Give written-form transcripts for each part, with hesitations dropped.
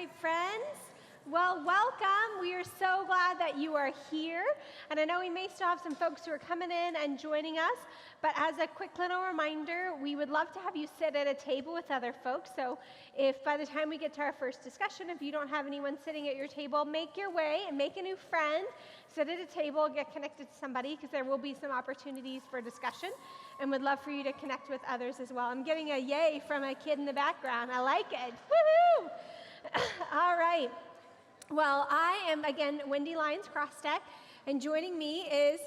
right, friends. Well, welcome. We are so glad that you are here. And I know we may still have some folks who are coming in and joining us, but as a quick little reminder, we would love to have you sit at a table with other folks. So if by the time we get to our first discussion, if you don't have anyone sitting at your table, make your way and make a new friend. Sit at a table, get connected to somebody, because there will be some opportunities for discussion, and would love for you to connect with others as well. I'm getting a yay from a kid in the background. I like it. Woohoo! All right. Well, I am, again, Wendy Lyons-Crossteck, and joining me is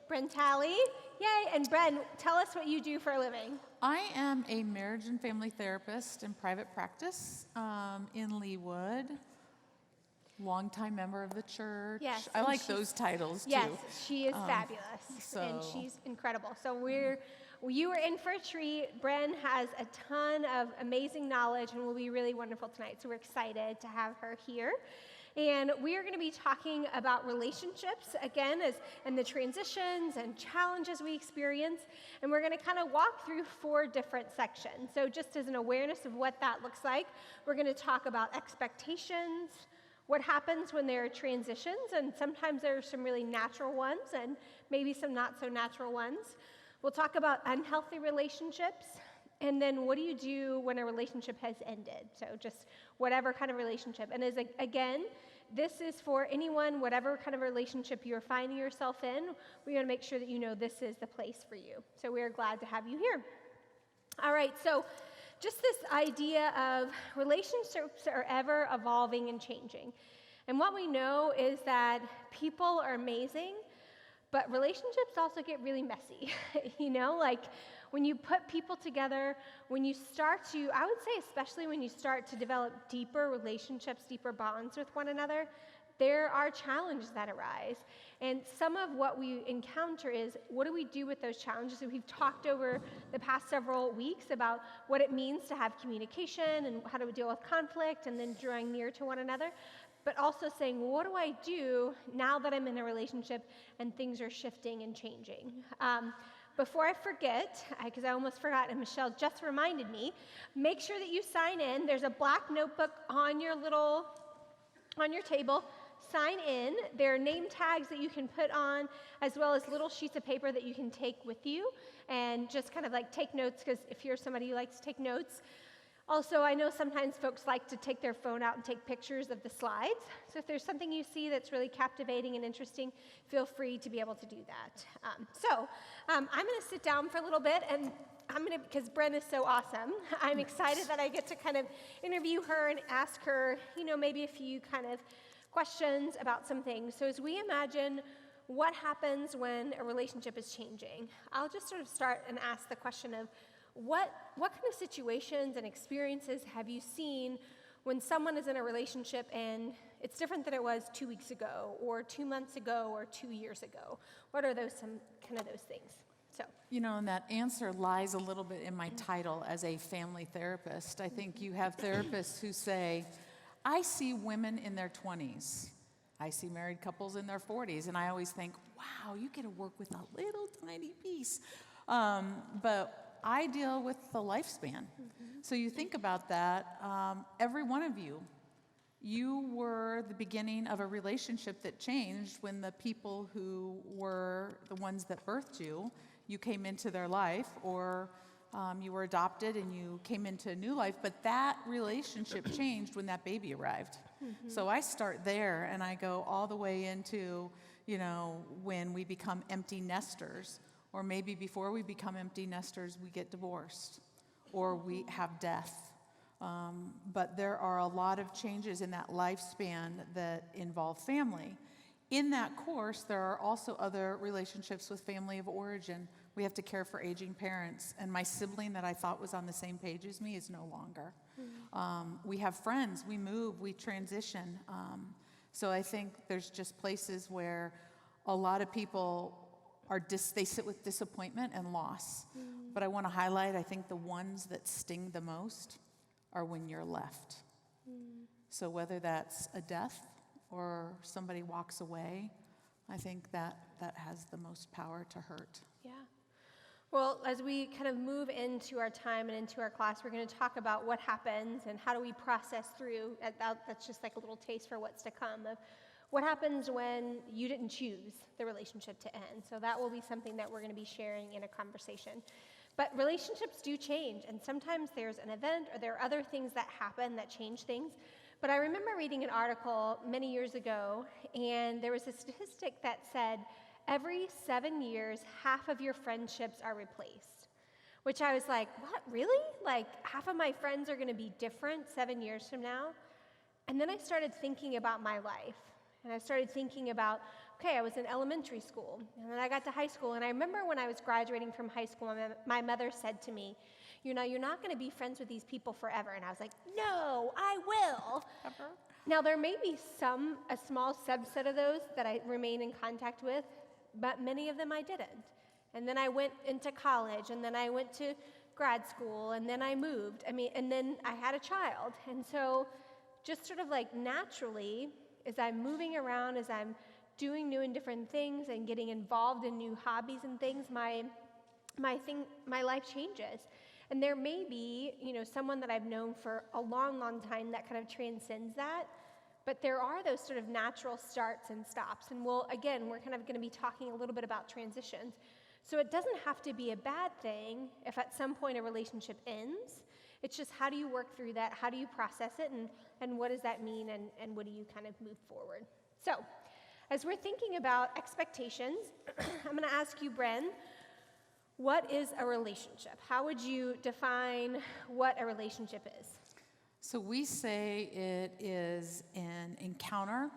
Bren Talley. Yay! And Bren, tell us what you do for a living. I am a marriage and family therapist in private practice in Leawood. Longtime member of the church. Yes, I like those titles, too. Yes, she is fabulous, and she's incredible. So you are in for a treat. Bren has a ton of amazing knowledge and will be really wonderful tonight, so we're excited to have her here. And we are going to be talking about relationships, again, and the transitions and challenges we experience. And we're going to kind of walk through 4 different sections. So just as an awareness of what that looks like, we're going to talk about expectations, what happens when there are transitions, and sometimes there are some really natural ones and maybe some not so natural ones. We'll talk about unhealthy relationships, and then what do you do when a relationship has ended? So just whatever kind of relationship. And again, this is for anyone, whatever kind of relationship you're finding yourself in, we want to make sure that you know this is the place for you. So we are glad to have you here. All right, so just this idea of relationships are ever evolving and changing. And what we know is that people are amazing, but relationships also get really messy. Like when you put people together, when you start to, I would say especially when you start to develop deeper relationships, deeper bonds with one another, there are challenges that arise. And some of what we encounter is, what do we do with those challenges? So we've talked over the past several weeks about what it means to have communication and how to deal with conflict and then drawing near to one another. But also saying, well, what do I do now that I'm in a relationship and things are shifting and changing? Before I forget, because I almost forgot, and Michelle just reminded me, make sure that you sign in. There's a black notebook on your table. Sign in. There are name tags that you can put on, as well as little sheets of paper that you can take with you, and just kind of like take notes, because if you're somebody who likes to take notes. Also, I know sometimes folks like to take their phone out and take pictures of the slides. So if there's something you see that's really captivating and interesting, feel free to be able to do that. I'm going to sit down for a little bit, and because Bren is so awesome, I'm excited that I get to kind of interview her and ask her, maybe a few kind of questions about some things. So as we imagine what happens when a relationship is changing, I'll just sort of start and ask the question of, what kind of situations and experiences have you seen when someone is in a relationship and it's different than it was 2 weeks ago or 2 months ago or 2 years ago? What are those things? So, and that answer lies a little bit in my title as a family therapist. I think you have therapists who say, I see women in their 20s. I see married couples in their 40s. And I always think, wow, you get to work with a little tiny piece. But I deal with the lifespan. So you think about that, every one of you were the beginning of a relationship that changed when the people who were the ones that birthed you came into their life, or you were adopted and you came into a new life, but that relationship changed when that baby arrived. So I start there and I go all the way into, when we become empty nesters. Or maybe before we become empty nesters, we get divorced, or we have death. But there are a lot of changes in that lifespan that involve family. In that course, there are also other relationships with family of origin. We have to care for aging parents, and my sibling that I thought was on the same page as me is no longer. We have friends, we move, we transition. So I think there's just places where a lot of people they sit with disappointment and loss. But I want to highlight, I think the ones that sting the most are when you're left. So whether that's a death or somebody walks away, I think that has the most power to hurt. Yeah. Well, as we kind of move into our time and into our class, we're going to talk about what happens and how do we process through. That's just like a little taste for what's to come of what happens when you didn't choose the relationship to end. So that will be something that we're going to be sharing in a conversation. But relationships do change, and sometimes there's an event or there are other things that happen that change things. But I remember reading an article many years ago, and there was a statistic that said every 7 years, half of your friendships are replaced, which I was like, what, really? Like half of my friends are going to be different 7 years from now? And then I started thinking about my life, and I started thinking about, okay, I was in elementary school, and then I got to high school, and I remember when I was graduating from high school, my mother said to me, you're not going to be friends with these people forever. And I was like, no, I will. Ever? Now, there may be a small subset of those that I remain in contact with, but many of them I didn't. And then I went into college, and then I went to grad school, and then I moved. And then I had a child. And so just sort of like naturally, as I'm moving around, as I'm doing new and different things and getting involved in new hobbies and things, my life changes. And there may be, someone that I've known for a long, long time that kind of transcends that. But there are those sort of natural starts and stops. And we're kind of going to be talking a little bit about transitions. So it doesn't have to be a bad thing if at some point a relationship ends. It's just how do you work through that? How do you process it? And what does that mean? And what do you kind of move forward? So as we're thinking about expectations, I'm going to ask you, Bren, what is a relationship? How would you define what a relationship is? So we say it is an encounter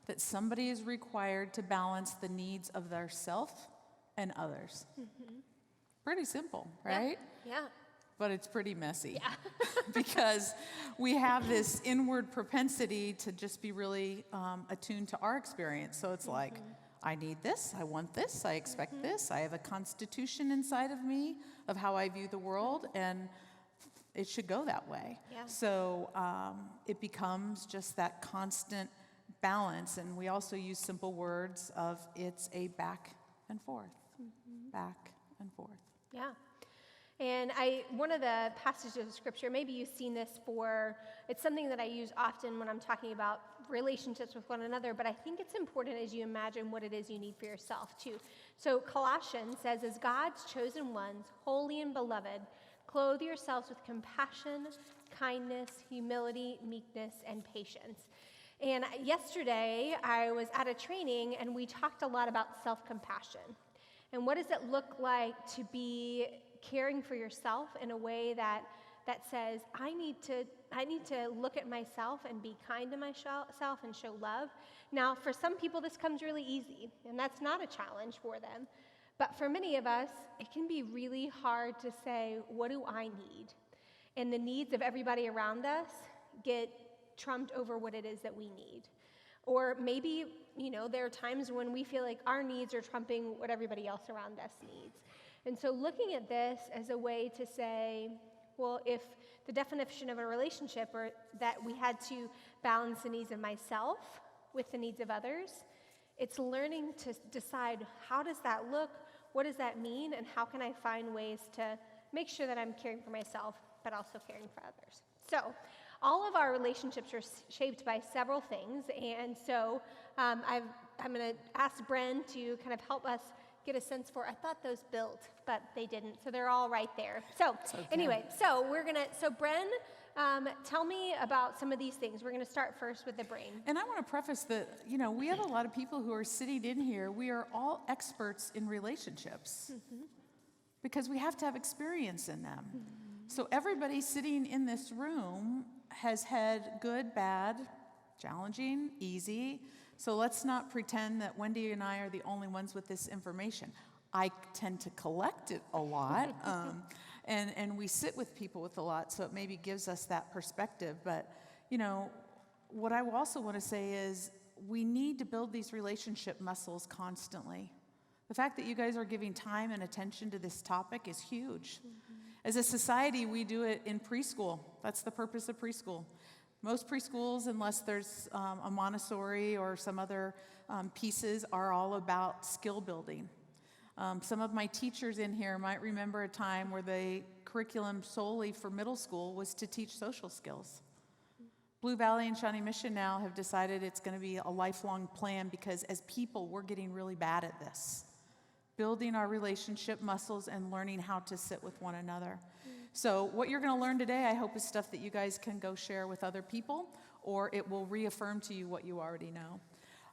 that somebody is required to balance the needs of their self and others. Mm-hmm. Pretty simple, right? Yeah. But it's pretty messy. Yeah. Because we have this inward propensity to just be really attuned to our experience. So it's like, I need this, I want this, I expect this, I have a constitution inside of me of how I view the world, and it should go that way. Yeah. So it becomes just that constant balance, and we also use simple words of it's a back and forth, back and forth. Yeah. And one of the passages of scripture, maybe you've seen this it's something that I use often when I'm talking about relationships with one another, but I think it's important as you imagine what it is you need for yourself too. So Colossians says, as God's chosen ones, holy and beloved, clothe yourselves with compassion, kindness, humility, meekness, and patience. And yesterday I was at a training and we talked a lot about self-compassion. And what does it look like to be caring for yourself in a way that says, I need to look at myself and be kind to myself and show love. Now, for some people, this comes really easy, and that's not a challenge for them. But for many of us, it can be really hard to say, what do I need? And the needs of everybody around us get trumped over what it is that we need. Or maybe, there are times when we feel like our needs are trumping what everybody else around us needs. And so looking at this as a way to say, well, if the definition of a relationship or that we had to balance the needs of myself with the needs of others, it's learning to decide how does that look, what does that mean, and how can I find ways to make sure that I'm caring for myself, but also caring for others. So all of our relationships are shaped by several things, and so I'm going to ask Bren to kind of help us get a sense for, I thought those built, but they didn't, so they're all right there. So anyway, so Bren, tell me about some of these things. We're going to start first with the brain. And I want to preface that, we have a lot of people who are sitting in here. We are all experts in relationships because we have to have experience in them. So everybody sitting in this room has had good, bad, challenging, easy. So let's not pretend that Wendy and I are the only ones with this information. I tend to collect it a lot, and we sit with people with a lot, so it maybe gives us that perspective. But, what I also want to say is we need to build these relationship muscles constantly. The fact that you guys are giving time and attention to this topic is huge. As a society, we do it in preschool. That's the purpose of preschool. Most preschools, unless there's a Montessori or some other pieces, are all about skill building. Some of my teachers in here might remember a time where the curriculum solely for middle school was to teach social skills. Blue Valley and Shawnee Mission now have decided it's going to be a lifelong plan because as people, we're getting really bad at this. Building our relationship muscles and learning how to sit with one another. So what you're going to learn today, I hope, is stuff that you guys can go share with other people, or it will reaffirm to you what you already know.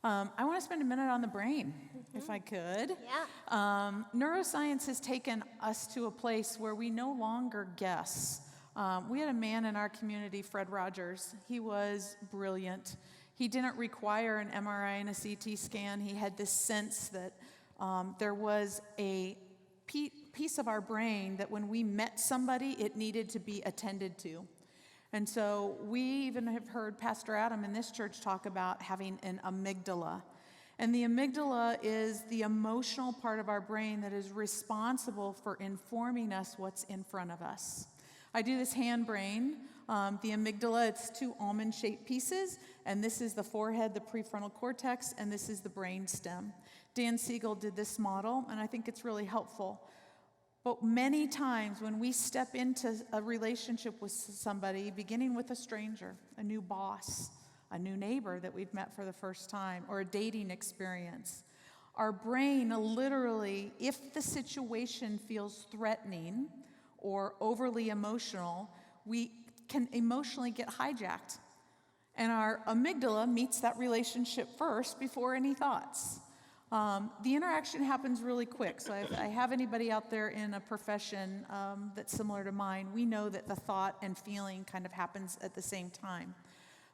I want to spend a minute on the brain, if I could. Yeah. Neuroscience has taken us to a place where we no longer guess. We had a man in our community, Fred Rogers. He was brilliant. He didn't require an MRI and a CT scan. He had this sense that there was a piece of our brain that when we met somebody, it needed to be attended to. And so we even have heard Pastor Adam in this church talk about having an amygdala. And the amygdala is the emotional part of our brain that is responsible for informing us what's in front of us. I do this hand brain. The amygdala, it's two almond-shaped pieces, and this is the forehead, the prefrontal cortex, and this is the brain stem. Dan Siegel did this model, and I think it's really helpful. But many times when we step into a relationship with somebody, beginning with a stranger, a new boss, a new neighbor that we've met for the first time, or a dating experience, our brain literally, if the situation feels threatening or overly emotional, we can emotionally get hijacked. And our amygdala meets that relationship first before any thoughts. The interaction happens really quick. So if I have anybody out there in a profession that's similar to mine, we know that the thought and feeling kind of happens at the same time.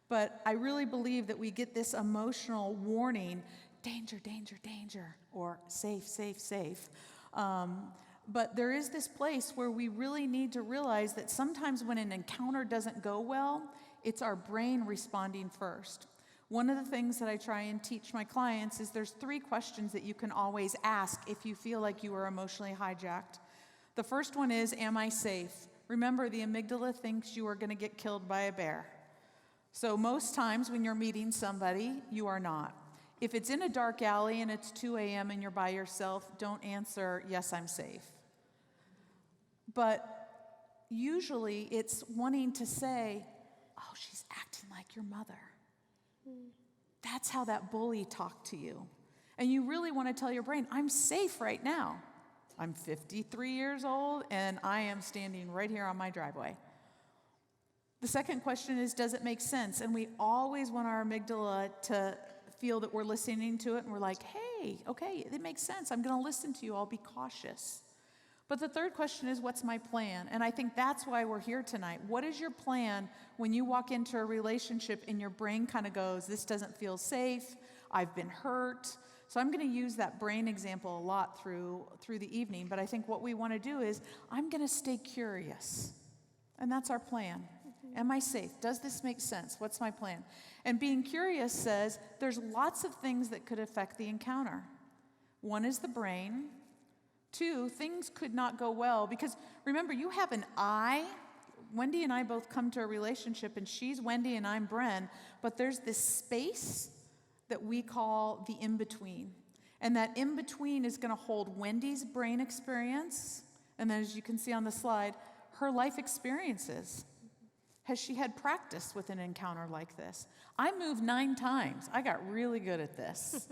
But I really believe that we get this emotional warning, danger, danger, danger, or safe, safe, safe. But there is this place where we really need to realize that sometimes when an encounter doesn't go well, it's our brain responding first. One of the things that I try and teach my clients is there's 3 questions that you can always ask if you feel like you are emotionally hijacked. The first one is, am I safe? Remember, the amygdala thinks you are going to get killed by a bear. So most times when you're meeting somebody, you are not. If it's in a dark alley and it's 2 a.m. and you're by yourself, don't answer, yes, I'm safe. But usually it's wanting to say, oh, she's acting like your mother. That's how that bully talked to you. And you really want to tell your brain, I'm safe right now. I'm 53 years old and I am standing right here on my driveway. The second question is, does it make sense? And we always want our amygdala to feel that we're listening to it and we're like, hey, okay, it makes sense. I'm going to listen to you. I'll be cautious. But the third question is, what's my plan? And I think that's why we're here tonight. What is your plan when you walk into a relationship and your brain kind of goes, this doesn't feel safe, I've been hurt. So I'm going to use that brain example a lot through the evening. But I think what we want to do is, I'm going to stay curious. And that's our plan. Am I safe? Does this make sense? What's my plan? And being curious says there's lots of things that could affect the encounter. One is the brain. 2, things could not go well because remember, you have an I. Wendy and I both come to a relationship and she's Wendy and I'm Bren, but there's this space that we call the in-between. And that in-between is going to hold Wendy's brain experience, and then as you can see on the slide, her life experiences. Has she had practice with an encounter like this? I moved 9 times. I got really good at this.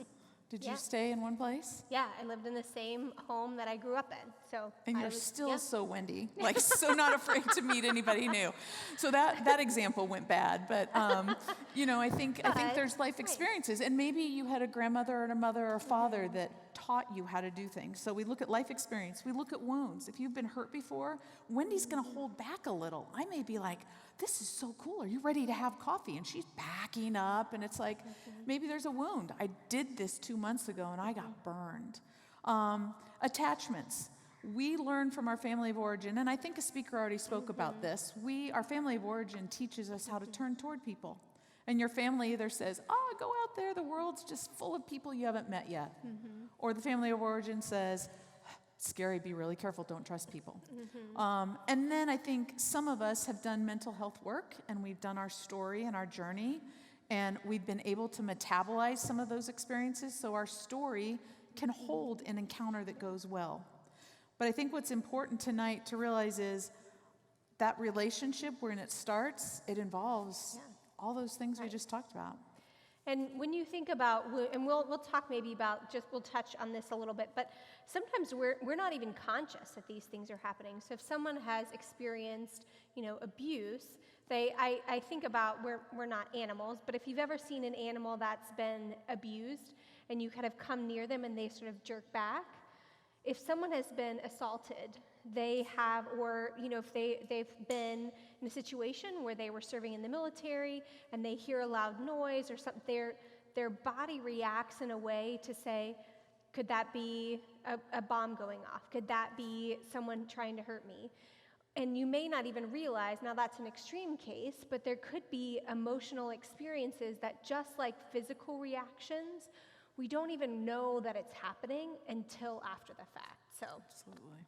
Did you stay in one place? Yeah, I lived in the same home that I grew up in. So and you're still so Wendy, like so not afraid to meet anybody new. So that example went bad, but I think there's life experiences, and maybe you had a grandmother and a mother or a father that taught you how to do things. So we look at life experience, we look at wounds. If you've been hurt before, Wendy's going to hold back a little. I may be like, this is so cool. Are you ready to have coffee? And she's backing up, and it's like, maybe there's a wound. I did this 2 months ago, and I got burned. Attachments. We learn from our family of origin, and I think a speaker already spoke about this. Our family of origin teaches us how to turn toward people. And your family either says, go out there, the world's just full of people you haven't met yet. Or the family of origin says, scary, be really careful, don't trust people. And then I think some of us have done mental health work, and we've done our story and our journey, and we've been able to metabolize some of those experiences. So our story can hold an encounter that goes well. But I think what's important tonight to realize is that relationship, when it starts, it involves all those things we just talked about. And when you think about, and we'll talk maybe about, we'll touch on this a little bit, but sometimes we're not even conscious that these things are happening. So if someone has experienced, abuse, I think about, we're not animals, but if you've ever seen an animal that's been abused and you kind of come near them and they sort of jerk back, if someone has been assaulted, they have, or if they've been in a situation where they were serving in the military and they hear a loud noise or something, their body reacts in a way to say, could that be a bomb going off? Could that be someone trying to hurt me? And you may not even realize, now that's an extreme case, but there could be emotional experiences that, just like physical reactions, we don't even know that it's happening until after the fact. So, absolutely.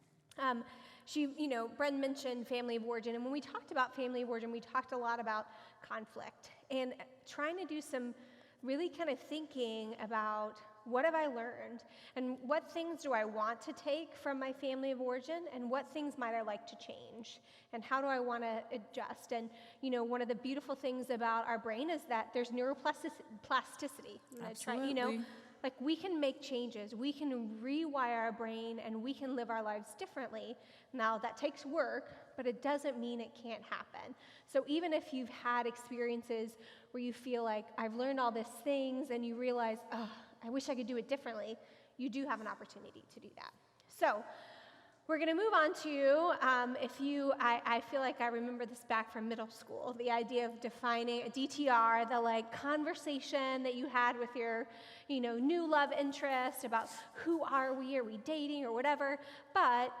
Bren mentioned family of origin, and when we talked about family of origin, we talked a lot about conflict and trying to do some really kind of thinking about, what have I learned, and what things do I want to take from my family of origin, and what things might I like to change, and how do I want to adjust? And one of the beautiful things about our brain is that there's neuroplasticity. Absolutely. Like, we can make changes, we can rewire our brain, and we can live our lives differently. Now, that takes work, but it doesn't mean it can't happen. So even if you've had experiences where you feel like, I've learned all these things, and you realize, oh, I wish I could do it differently, you do have an opportunity to do that. So we're going to move on to, I feel like I remember this back from middle school, the idea of defining a DTR, the conversation that you had with your, new love interest about who are we dating or whatever, but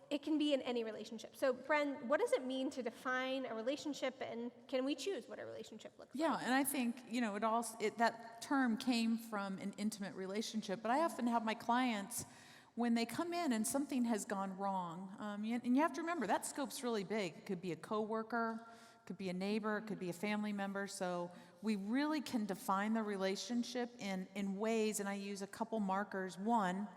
it can be in any relationship. So Bren, what does it mean to define a relationship, and can we choose what a relationship looks like? Yeah, and I think, that term came from an intimate relationship, but I often have my clients, when they come in and something has gone wrong, and you have to remember, that scope's really big. It could be a coworker, it could be a neighbor, it could be a family member, so we really can define the relationship in ways, and I use a couple markers. One,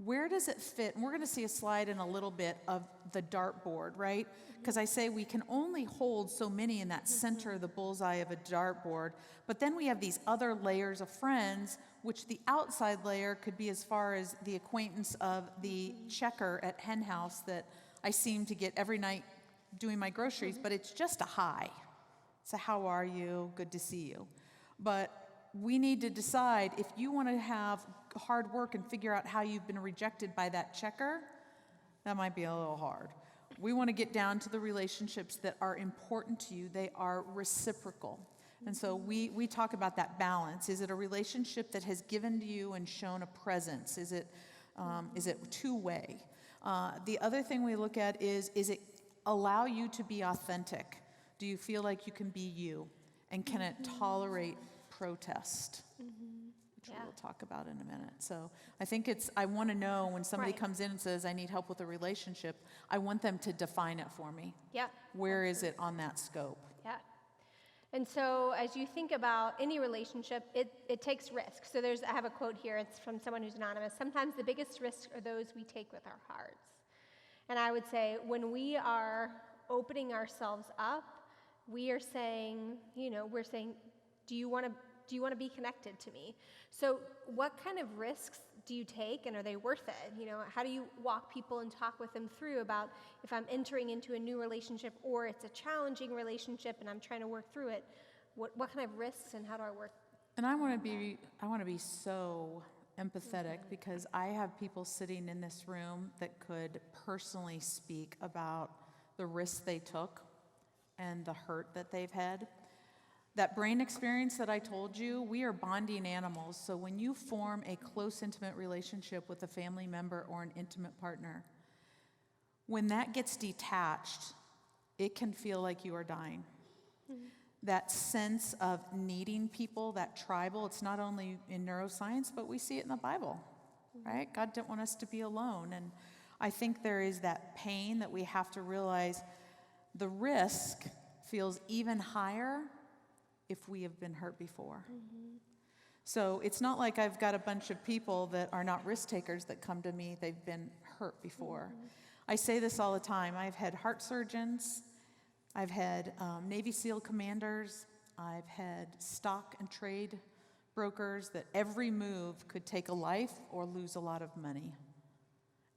where does it fit? And we're going to see a slide in a little bit of the dartboard, right? Because I say we can only hold so many in that center of the bullseye of a dartboard, but then we have these other layers of friends, which the outside layer could be as far as the acquaintance of the checker at Hen House that I seem to get every night doing my groceries, but it's just a hi. It's a how are you, good to see you. But we need to decide, if you want to have hard work and figure out how you've been rejected by that checker, that might be a little hard. We want to get down to the relationships that are important to you. They are reciprocal. And so we talk about that balance. Is it a relationship that has given to you and shown a presence? Is it two-way? The other thing we look at is it allow you to be authentic? Do you feel like you can be you? And can it tolerate protest? Which we'll talk about in a minute. So I think I want to know, when somebody comes in and says, I need help with a relationship, I want them to define it for me. Yeah. Where is it on that scope? Yeah. And so as you think about any relationship, it takes risk. So I have a quote here. It's from someone who's anonymous. Sometimes the biggest risks are those we take with our hearts. And I would say, when we are opening ourselves up, we are saying, do you want to be connected to me? So what kind of risks do you take, and are they worth it? How do you walk people and talk with them through about, if I'm entering into a new relationship or it's a challenging relationship and I'm trying to work through it, what kind of risks and how do I work? And I want to be so empathetic, because I have people sitting in this room that could personally speak about the risks they took and the hurt that they've had. That brain experience that I told you, we are bonding animals. So when you form a close, intimate relationship with a family member or an intimate partner, when that gets detached, it can feel like you are dying. Mm-hmm. That sense of needing people, that tribal, it's not only in neuroscience, but we see it in the Bible, right? God didn't want us to be alone. And I think there is that pain that we have to realize the risk feels even higher if we have been hurt before. Mm-hmm. So it's not like I've got a bunch of people that are not risk takers that come to me. They've been hurt before. I say this all the time. I've had heart surgeons. I've had Navy SEAL commanders. I've had stock and trade brokers that every move could take a life or lose a lot of money.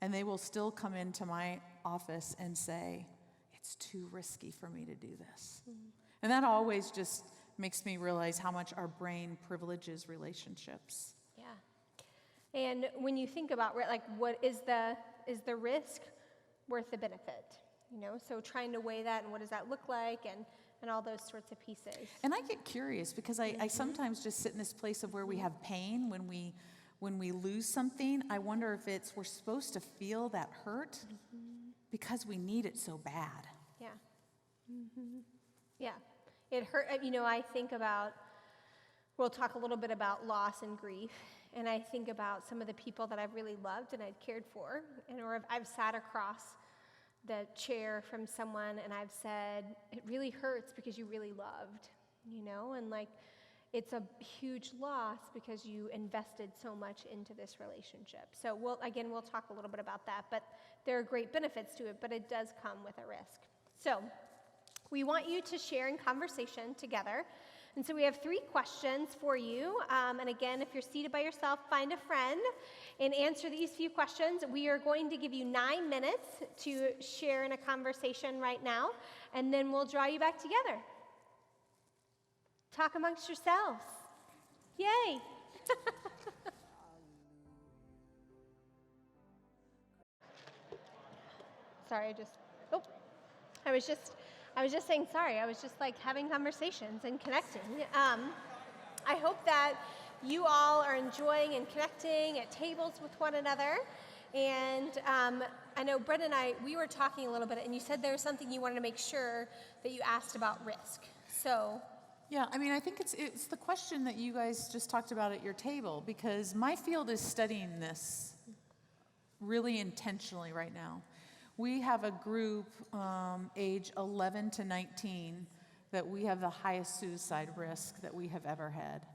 And they will still come into my office and say, it's too risky for me to do this. And that always just makes me realize how much our brain privileges relationships. Yeah. And when you think about, like, what is the risk worth the benefit? So trying to weigh that, and what does that look like, and all those sorts of pieces. And I get curious because I sometimes just sit in this place of where we have pain when we lose something. I wonder if we're supposed to feel that hurt because we need it so bad. Yeah. Yeah. It hurt. I think about, we'll talk a little bit about loss and grief, and I think about some of the people that I've really loved and I've cared for, or I've sat across the chair from someone and I've said, it really hurts because you really loved, and like, it's a huge loss because you invested so much into this relationship. So we'll talk a little bit about that, but there are great benefits to it, but it does come with a risk. So we want you to share in conversation together. And so we have 3 questions for you. And again, if you're seated by yourself, find a friend and answer these few questions. We are going to give you 9 minutes to share in a conversation right now, and then we'll draw you back together. Talk amongst yourselves. Yay! Sorry, I was just saying sorry. I was just like having conversations and connecting. I hope that you all are enjoying and connecting at tables with one another. And I know Brett and we were talking a little bit, and you said there was something you wanted to make sure that you asked about risk. So. Yeah, I think it's the question that you guys just talked about at your table, because my field is studying this really intentionally right now. We have a group age 11 to 19 that we have the highest suicide risk that we have ever had.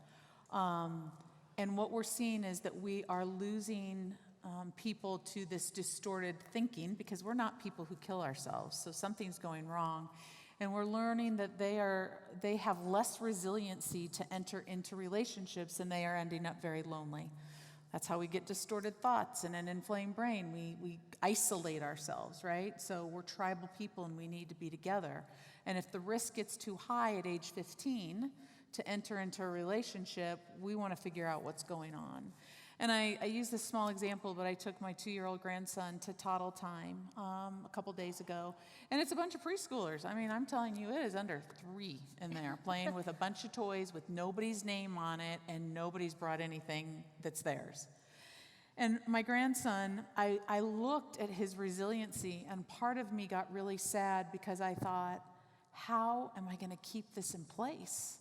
And what we're seeing is that we are losing people to this distorted thinking, because we're not people who kill ourselves, so something's going wrong. And we're learning that they have less resiliency to enter into relationships, and they are ending up very lonely. That's how we get distorted thoughts and an inflamed brain. We isolate ourselves, right? So we're tribal people, and we need to be together. And if the risk gets too high at age 15 to enter into a relationship, we want to figure out what's going on. And I use this small example, but I took my 2-year-old grandson to toddle time a couple days ago. And it's a bunch of preschoolers. I'm telling you, it is under 3 in there, playing with a bunch of toys with nobody's name on it, and nobody's brought anything that's theirs. And my grandson, I looked at his resiliency, and part of me got really sad because I thought, how am I going to keep this in place?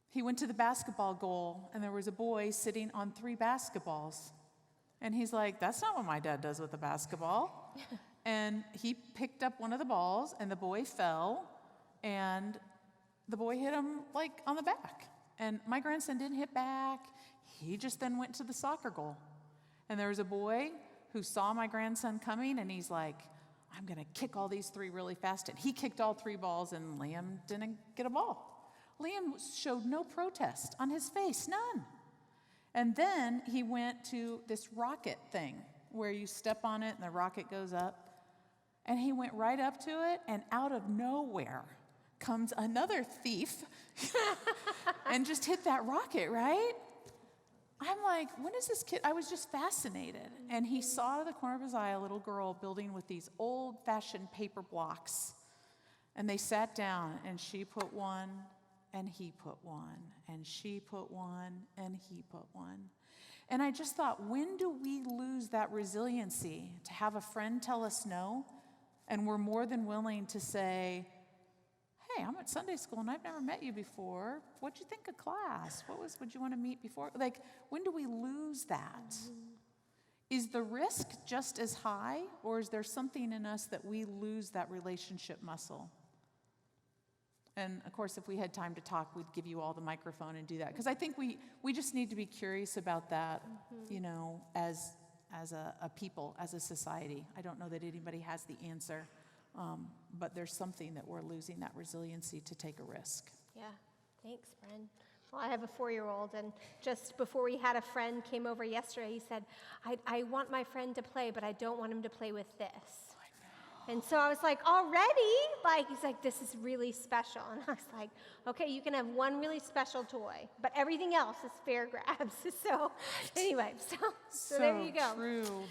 He went to the basketball goal, and there was a boy sitting on 3 basketballs. And he's like, that's not what my dad does with a basketball. And he picked up one of the balls, and the boy fell, and the boy hit him, like, on the back. And my grandson didn't hit back. He just then went to the soccer goal. And there was a boy who saw my grandson coming, and he's like, I'm going to kick all these 3 really fast. And he kicked all 3 balls, and Liam didn't get a ball. Liam showed no protest on his face, none. And then he went to this rocket thing where you step on it and the rocket goes up. And he went right up to it, and out of nowhere comes another thief and just hit that rocket, right? I'm like, when is this kid? I was just fascinated. And he saw out of the corner of his eye a little girl building with these old-fashioned paper blocks. And they sat down, and she put one, and he put one, and she put one, and he put one. And I just thought, when do we lose that resiliency to have a friend tell us no, and we're more than willing to say, hey, I'm at Sunday school, and I've never met you before. What'd you think of class? Would you want to meet before? Like, when do we lose that? Is the risk just as high, or is there something in us that we lose that relationship muscle? And of course, if we had time to talk, we'd give you all the microphone and do that. Because I think we just need to be curious about that, you know, as a people, as a society. I don't know that anybody has the answer, but there's something that we're losing, that resiliency to take a risk. Yeah, thanks, Bren. Well, I have a 4-year-old, and just before we had a friend came over yesterday, he said, I want my friend to play, but I don't want him to play with this. And so I was like, already? Like, he's like, this is really special. And I was like, okay, you can have one really special toy, but everything else is fair grabs. So anyway, so there you go. True.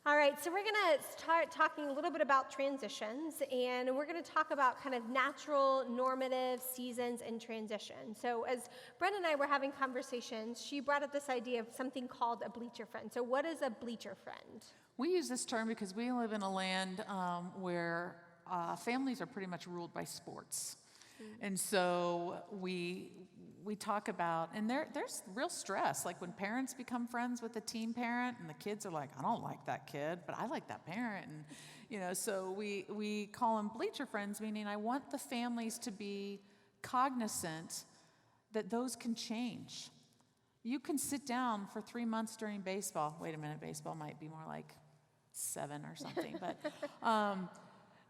All right, so we're going to start talking a little bit about transitions, and we're going to talk about kind of natural, normative seasons and transition. So as Brenda and I were having conversations, she brought up this idea of something called a bleacher friend. So what is a bleacher friend? We use this term because we live in a land where families are pretty much ruled by sports. And so we talk about, and there's real stress, like when parents become friends with a team parent and the kids are like, I don't like that kid, but I like that parent. And, you know, so we call them bleacher friends, meaning I want the families to be cognizant that those can change. You can sit down for 3 months during baseball. Wait a minute, baseball might be more like 7 or something, but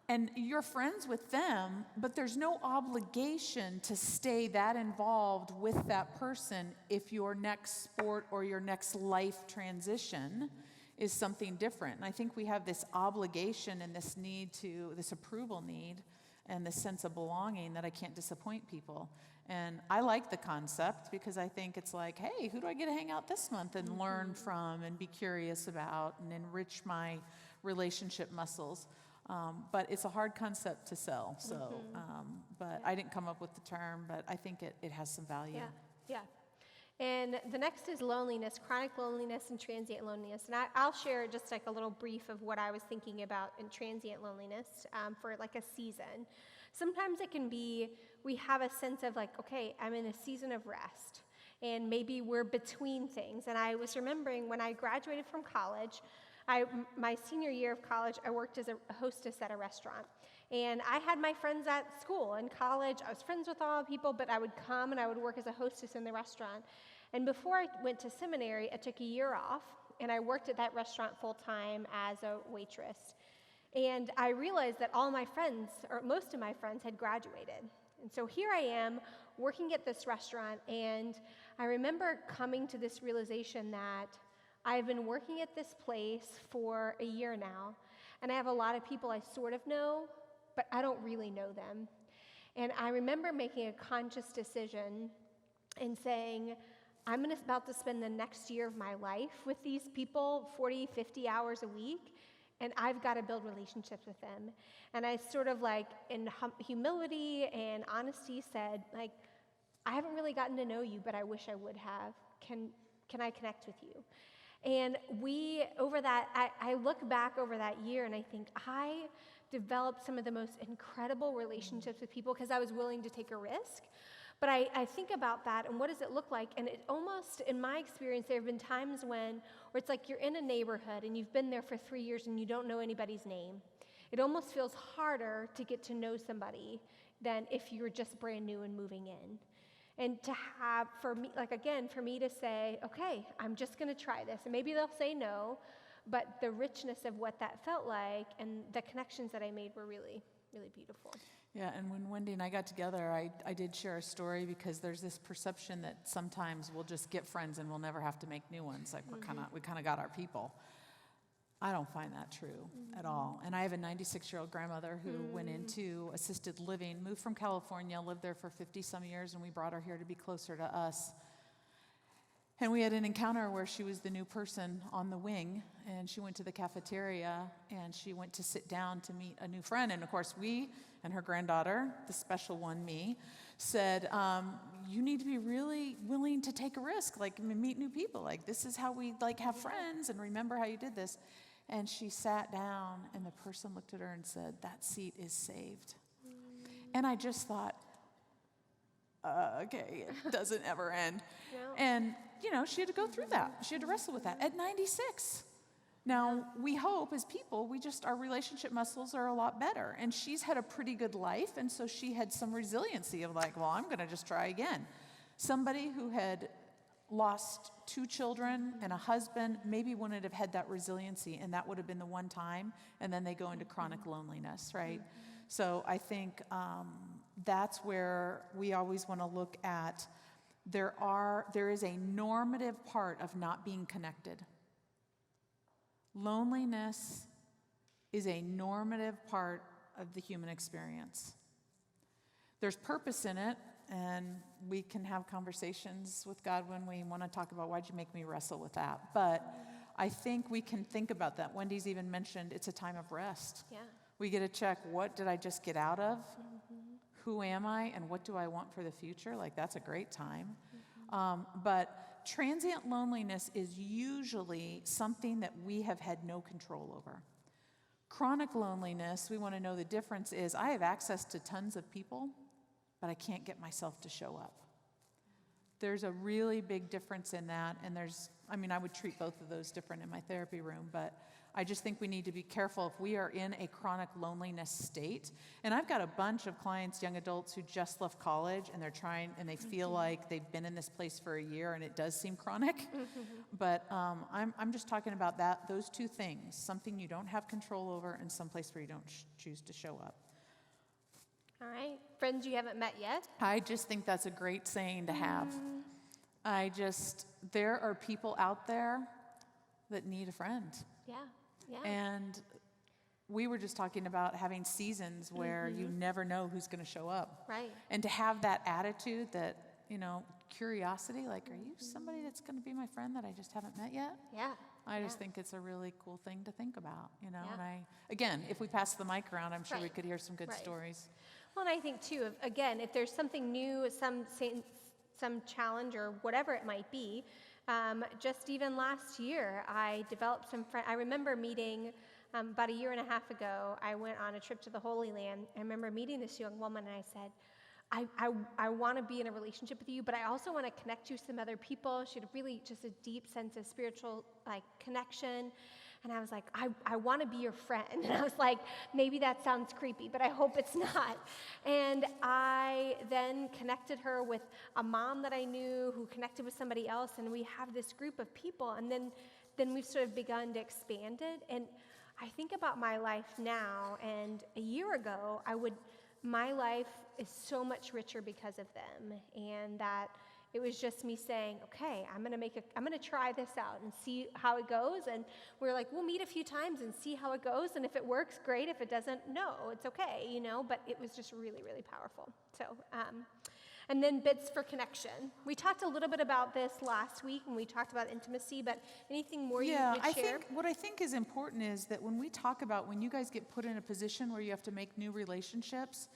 and you're friends with them, but there's no obligation to stay that involved with that person if your next sport or your next life transition is something different. And I think we have this obligation and this approval need and this sense of belonging that I can't disappoint people. And I like the concept because I think it's like, hey, who do I get to hang out this month and learn from and be curious about and enrich my relationship muscles? But it's a hard concept to sell. So, but I didn't come up with the term, but I think it has some value. Yeah. And the next is loneliness, chronic loneliness and transient loneliness. And I'll share just like a little brief of what I was thinking about in transient loneliness for like a season. Sometimes it can be, we have a sense of like, okay, I'm in a season of rest. And maybe we're between things. And I was remembering when I graduated from college, my senior year of college, I worked as a hostess at a restaurant. And I had my friends at school. In college, I was friends with all the people, but I would come and I would work as a hostess in the restaurant. And before I went to seminary, I took a year off, and I worked at that restaurant full-time as a waitress. And I realized that all my friends, or most of my friends, had graduated. And so here I am working at this restaurant, and I remember coming to this realization that I've been working at this place for a year now, and I have a lot of people I sort of know, but I don't really know them. And I remember making a conscious decision and saying, I'm about to spend the next year of my life with these people, 40, 50 hours a week, and I've got to build relationships with them. And I sort of like, in humility and honesty said, like, I haven't really gotten to know you, but I wish I would have. Can I connect with you? And I look back over that year and I think I developed some of the most incredible relationships with people because I was willing to take a risk. But I think about that and what does it look like? And it almost, in my experience, there have been times where it's like you're in a neighborhood and you've been there for 3 years and you don't know anybody's name. It almost feels harder to get to know somebody than if you were just brand new and moving in. And to have, for me to say, okay, I'm just going to try this. And maybe they'll say no, but the richness of what that felt like and the connections that I made were really, really beautiful. Yeah, and when Wendy and I got together, I did share a story because there's this perception that sometimes we'll just get friends and we'll never have to make new ones. Like we kind of got our people. I don't find that true at all. And I have a 96-year-old grandmother who went into assisted living, moved from California, lived there for 50-some years, and we brought her here to be closer to us. And we had an encounter where she was the new person on the wing, and she went to the cafeteria, and she went to sit down to meet a new friend. And, of course, we and her granddaughter, the special one, me, said, you need to be really willing to take a risk, like meet new people. Like, this is how we, like, have friends, and remember how you did this. And she sat down, and the person looked at her and said, that seat is saved. And I just thought, okay, it doesn't ever end. No. And, you know, she had to go through that. She had to wrestle with that at 96. Now, we hope as people, our relationship muscles are a lot better. And she's had a pretty good life, and so she had some resiliency of like, well, I'm going to just try again. Somebody who had lost 2 children and a husband maybe wouldn't have had that resiliency, and that would have been the one time, and then they go into chronic loneliness, right? So I think that's where we always want to look at, there is a normative part of not being connected. Loneliness is a normative part of the human experience. There's purpose in it, and we can have conversations with God when we want to talk about, why'd you make me wrestle with that? But I think we can think about that. Wendy's even mentioned it's a time of rest. Yeah. We get to check, what did I just get out of? Who am I, and what do I want for the future? Like, that's a great time. But transient loneliness is usually something that we have had no control over. Chronic loneliness, we want to know the difference is, I have access to tons of people, but I can't get myself to show up. There's a really big difference in that, and I would treat both of those different in my therapy room, but I just think we need to be careful if we are in a chronic loneliness state. And I've got a bunch of clients, young adults, who just left college, and they're trying, and they feel like they've been in this place for a year, and it does seem chronic. But I'm just talking about those two things, something you don't have control over and someplace where you don't choose to show up. All right. Friends you haven't met yet? I just think that's a great saying to have. There are people out there that need a friend. Yeah. Yeah. And we were just talking about having seasons where you never know who's going to show up. Right. And to have that attitude, that, curiosity, like, are you somebody that's going to be my friend that I just haven't met yet? Yeah. I just think it's a really cool thing to think about, Yeah. And again, if we pass the mic around, I'm sure we Right. could hear some good Right. stories. Well, and I think too, again, if there's something new, some challenge or whatever it might be, just even last year, I developed some friends. I remember meeting about a year and a half ago, I went on a trip to the Holy Land. I remember meeting this young woman, and I said, I want to be in a relationship with you, but I also want to connect you to some other people. She had really just a deep sense of spiritual connection. And I was like, I want to be your friend. And I was like, maybe that sounds creepy, but I hope it's not. And I then connected her with a mom that I knew who connected with somebody else, and we have this group of people. And then we've sort of begun to expand it. And I think about my life now, and a year ago, my life is so much richer because of them, and that it was just me saying, okay, I'm gonna try this out and see how it goes. And we're like, we'll meet a few times and see how it goes. And if it works, great. If it doesn't, no, it's okay, But it was just really, really powerful. So, and then bits for connection. We talked a little bit about this last week, and we talked about intimacy. But anything more you would share? What I think is important is that when we talk about when you guys get put in a position where you have to make new relationships,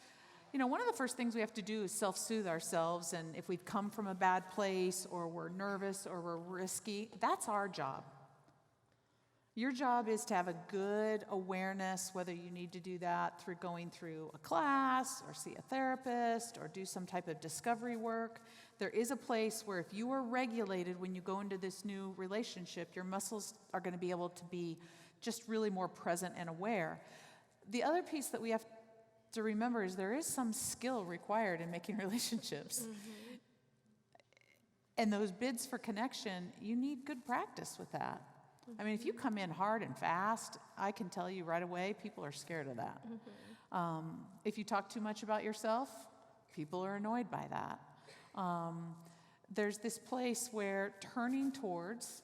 one of the first things we have to do is self-soothe ourselves, and if we've come from a bad place, or we're nervous, or we're risky, that's our job. Your job is to have a good awareness, whether you need to do that through going through a class, or see a therapist, or do some type of discovery work. There is a place where if you are regulated when you go into this new relationship, your muscles are going to be able to be just really more present and aware. The other piece that we have to remember is there is some skill required in making relationships. And those bids for connection, you need good practice with that. I mean, if you come in hard and fast, I can tell you right away, people are scared of that. If you talk too much about yourself, people are annoyed by that. There's this place where turning towards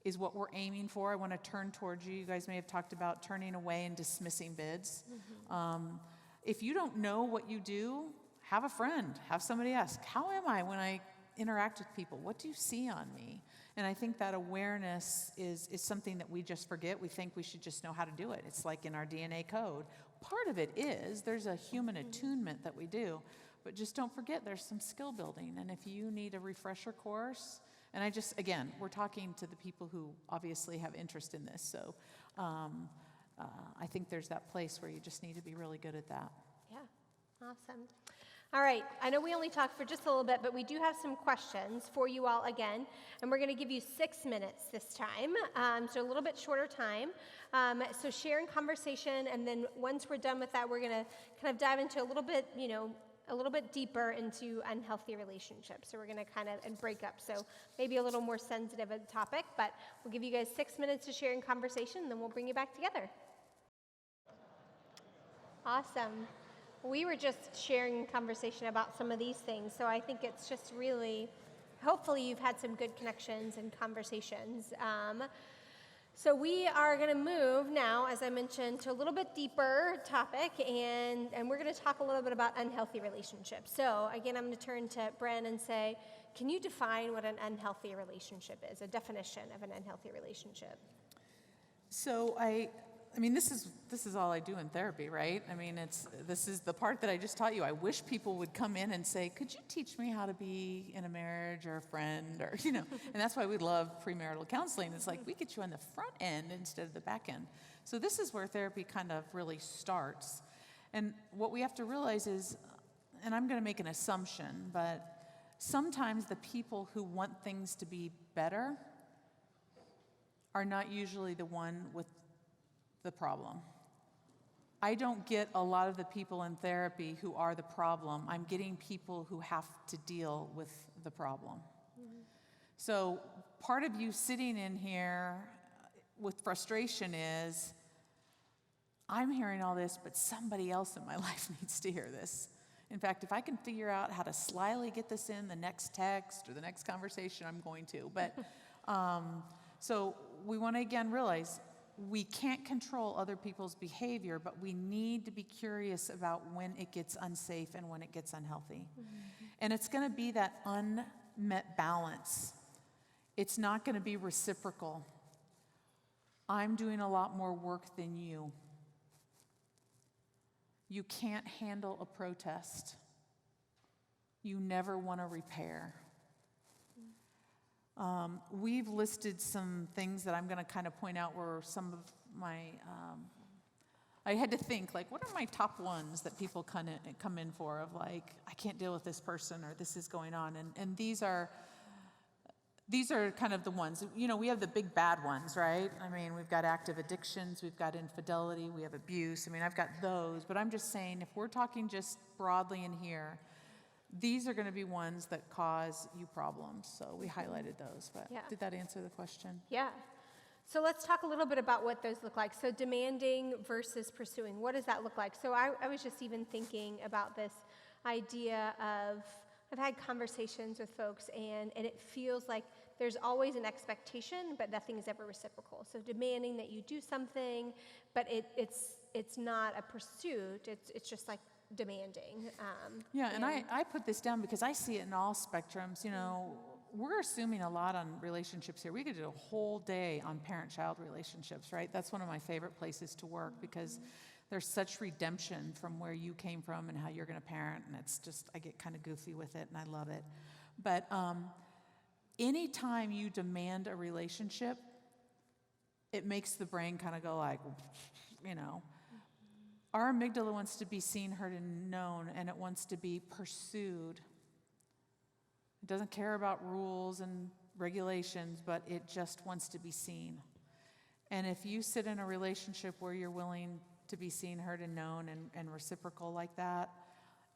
is what we're aiming for. I want to turn towards you. You guys may have talked about turning away and dismissing bids. If you don't know what you do, have a friend, have somebody ask, how am I when I interact with people? What do you see on me? And I think that awareness is something that we just forget. We think we should just know how to do it. It's like in our DNA code. Part of it is there's a human attunement that we do, but just don't forget there's some skill building. And if you need a refresher course, and again, we're talking to the people who obviously have interest in this. So I think there's that place where you just need to be really good at that. Yeah, awesome. All right, I know we only talked for just a little bit, but we do have some questions for you all again, and we're going to give you 6 minutes this time, so a little bit shorter time. So sharing conversation, and then once we're done with that, we're going to kind of dive into a little bit, a little bit deeper into unhealthy relationships. So we're going to and break up. So maybe a little more sensitive a topic, but we'll give you guys 6 minutes to sharing conversation, and then we'll bring you back together. Awesome. We were just sharing conversation about some of these things, so I think it's just really, hopefully you've had some good connections and conversations. So we are going to move now, as I mentioned, to a little bit deeper topic, and we're going to talk a little bit about unhealthy relationships. So again, I'm going to turn to Bren and say, can you define what an unhealthy relationship is, a definition of an unhealthy relationship? So I mean, this is all I do in therapy, right? I mean, this is the part that I just taught you. I wish people would come in and say, could you teach me how to be in a marriage or a friend or, and that's why we love premarital counseling. It's like we get you on the front end instead of the back end. So this is where therapy kind of really starts. And what we have to realize is, and I'm going to make an assumption, but sometimes the people who want things to be better are not usually the one with the problem. I don't get a lot of the people in therapy who are the problem. I'm getting people who have to deal with the problem. Mm-hmm. So part of you sitting in here with frustration is, I'm hearing all this, but somebody else in my life needs to hear this. In fact, if I can figure out how to slyly get this in the next text or the next conversation, I'm going to. But so we want to again realize we can't control other people's behavior, but we need to be curious about when it gets unsafe and when it gets unhealthy. Mm-hmm. And it's going to be that unmet balance. It's not going to be reciprocal. I'm doing a lot more work than you. You can't handle a protest. You never want to repair. We've listed some things that I'm going to kind of point out were some of my, I had to think, like, what are my top ones that people come in for of like, I can't deal with this person or this is going on. And these are kind of the ones, we have the big bad ones, right? I mean, we've got active addictions, we've got infidelity, we have abuse. I mean, I've got those, but I'm just saying if we're talking just broadly in here, these are going to be ones that cause you problems. So we highlighted those, but Did that answer the question? Yeah. So let's talk a little bit about what those look like. So demanding versus pursuing, what does that look like? So I was just even thinking about this idea of, I've had conversations with folks and it feels like there's always an expectation, but nothing is ever reciprocal. So demanding that you do something, but it's not a pursuit, it's just like demanding. And I put this down because I see it in all spectrums. We're assuming a lot on relationships here. We could do a whole day on parent-child relationships, right? That's one of my favorite places to work because there's such redemption from where you came from and how you're going to parent, and it's just, I get kind of goofy with it, and I love it. But anytime you demand a relationship, it makes the brain kind of go like, Our amygdala wants to be seen, heard, and known, and it wants to be pursued. It doesn't care about rules and regulations, but it just wants to be seen. And if you sit in a relationship where you're willing to be seen, heard, and known, and reciprocal like that,